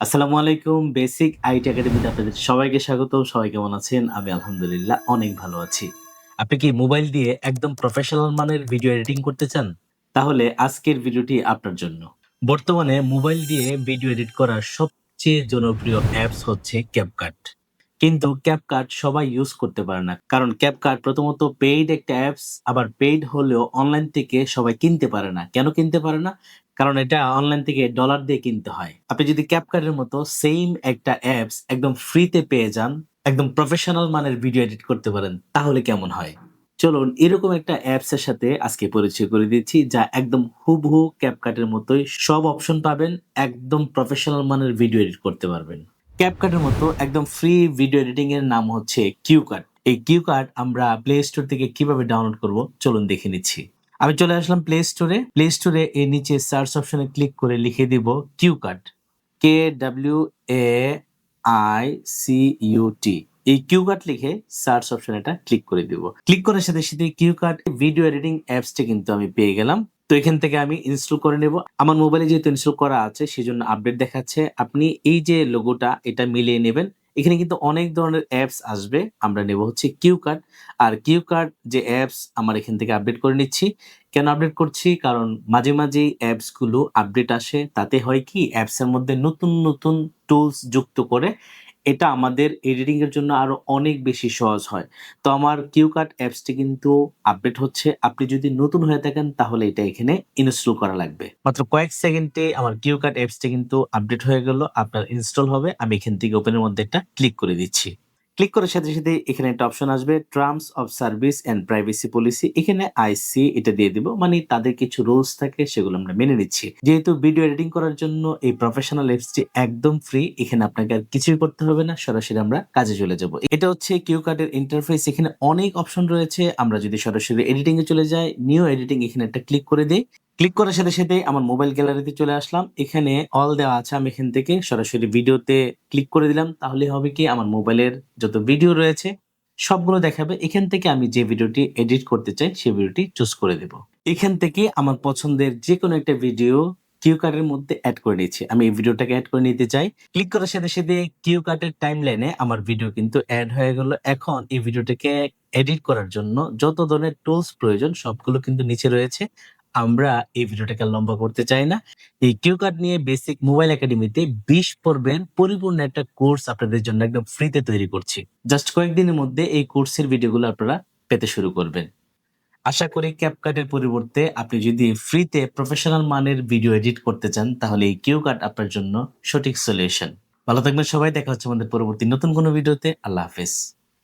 আসসালামু আলাইকুম। Basic IT একাডেমিতে আপনাদের সবাইকে স্বাগত। সবাই কেমন আছেন? আমি আলহামদুলিল্লাহ অনেক ভালো আছি। আপনি কি মোবাইল দিয়ে একদম প্রফেশনাল মানের ভিডিও এডিটিং করতে চান? তাহলে আজকের ভিডিওটি আপনার জন্য। বর্তমানে মোবাইল দিয়ে ভিডিও এডিট করার সবচেয়ে জনপ্রিয় অ্যাপস হচ্ছে CapCut। কিন্তু CapCut সবাই ইউজ করতে পারে না। কারণ CapCut প্রথমত পেইড একটা অ্যাপস, আবার পেইড হলেও অনলাইন থেকে সবাই কিনতে পারে না। কেন কিনতে পারে না? কারণ এটা অনলাইন থেকে ডলার দিয়ে কিনতে হয়। আপনি যদি CapCut এর মতো সেইম একটা অ্যাপস একদম ফ্রিতে পেয়ে যান, একদম প্রফেশনাল মানের ভিডিও এডিট করতে পারেন, তাহলে কেমন হয়? চলুন এরকম একটা অ্যাপস এর সাথে আজকে পরিচয় করে দিচ্ছি, যা একদম হুবহু CapCut এর মতোই সব অপশন পাবেন, একদম প্রফেশনাল মানের ভিডিও এডিট করতে পারবেন। CapCut এর মতো একদম ফ্রি ভিডিও এডিটিং এর নাম হচ্ছে QCut। এই QCut আমরা প্লে স্টোর থেকে কিভাবে ডাউনলোড করব চলুন দেখে নিচ্ছি। আমি চলে আসলাম প্লে স্টোরে। প্লে স্টোরে এর নিচে সার্চ অপশনে ক্লিক করে লিখে দিব QCut, KWAICUT। এই QCut লিখে সার্চ অপশন এটা ক্লিক করে দিব। ক্লিক করার সাথে সাথে QCut ভিডিও এডিটিং অ্যাপসটি কিন্তু আমি পেয়ে গেলাম। তো এখান থেকে আমি ইনস্টল করে নেব। আমার মোবাইলে যেহেতু ইনস্টল করা আছে সেজন্য আপডেট দেখাচ্ছে। আপনি এই যে লোগোটা এটা মিলিয়ে নেবেন। এখানে কিন্তু অনেক ধরনের অ্যাপস আসবে। আমরা নেব হচ্ছে QCut। আর QCut যে অ্যাপস আমার এখান থেকে আপডেট করে নিচ্ছি। কেন আপডেট করছি? কারণ মাঝে মাঝেই অ্যাপস গুলো আপডেট আসে। তাতে হয় কি, অ্যাপস এর মধ্যে নতুন নতুন টুলস যুক্ত করে এটা আমাদের এডিটিং এর জন্য আরো অনেক বেশি সহজ হয়। তো আমার QCut অ্যাপসটি কিন্তু আপডেট হচ্ছে। আপনি যদি নতুন হয়ে থাকেন তাহলে এটা এখানে ইনস্টল করা লাগবে। মাত্র কয়েক সেকেন্ডে আমার QCut অ্যাপসটি কিন্তু আপডেট হয়ে গেল। আপনার ইনস্টল হবে। আমি এখান থেকে ওপেনের মধ্যে একটা ক্লিক করে দিচ্ছি। ক্লিক করার সাথে সাথে এখানে একটা অপশন আসবে, terms of service and privacy policy. এখানে আইসি এটা দিয়ে দিব, মানে তাদের কিছু রুলস থাকে সেগুলো আমরা মেনে নিচ্ছি। যেহেতু ভিডিও এডিটিং করার জন্য এই প্রফেশনাল অ্যাপসটি একদম ফ্রি, এখানে আপনাকে আর কিছুই করতে হবে না, সরাসরি আমরা কাজে চলে যাব। এটা হচ্ছে QCut এর ইন্টারফেস। এখানে অনেক অপশন রয়েছে। আমরা যদি সরাসরি এডিটিং এ চলে যাই, নিউ এডিটিং এখানে একটা ক্লিক করে দেই। ক্লিক করার সাথে সাথে আমার মোবাইল গ্যালারিতে চলে আসলাম। এখানে অল দেওয়া আছে। আমি এখান থেকে সরাসরি ভিডিওতে ক্লিক করে দিলাম। তাহলে হবে কি, আমার মোবাইলের যত ভিডিও রয়েছে সবগুলো দেখাবে। এখান থেকে আমি যে ভিডিওটি এডিট করতে চাই সেই ভিডিওটি চুজ করে দেব। এখান থেকে আমার পছন্দের যে কোনো একটা ভিডিও QCut এর মধ্যে অ্যাড করে নিচ্ছি। আমি এই ভিডিওটাকে অ্যাড করে নিতে চাই। ক্লিক করার সাথে সাথে QCut এর টাইমলাইনে আমার ভিডিও কিন্তু অ্যাড হয়ে গেল। এখন এই ভিডিওটাকে এডিট করার জন্য যত ধরনের টুলস প্রয়োজন সবগুলো কিন্তু নিচে রয়েছে। আমরা এই ভিডিওটাকে লম্বা করতে চাই না। এই QCut নিয়ে বেসিক মোবাইল একাডেমিতে 20 পর্বের পরিপূর্ণ একটা কোর্স আপনাদের জন্য একদম ফ্রিতে তৈরি করছি। জাস্ট কয়েকদিনের মধ্যে এই কোর্সের ভিডিওগুলো আপনারা পেতে শুরু করবেন। আশা করি CapCut এর পরিবর্তে আপনি যদি ফ্রিতে প্রফেশনাল মানের ভিডিও এডিট করতে চান তাহলে এই QCut আপনার জন্য সঠিক সলিউশন। ভালো থাকবেন সবাই। দেখা হচ্ছে আমাদের পরবর্তী নতুন কোনো ভিডিওতে। আল্লাহ হাফেজ।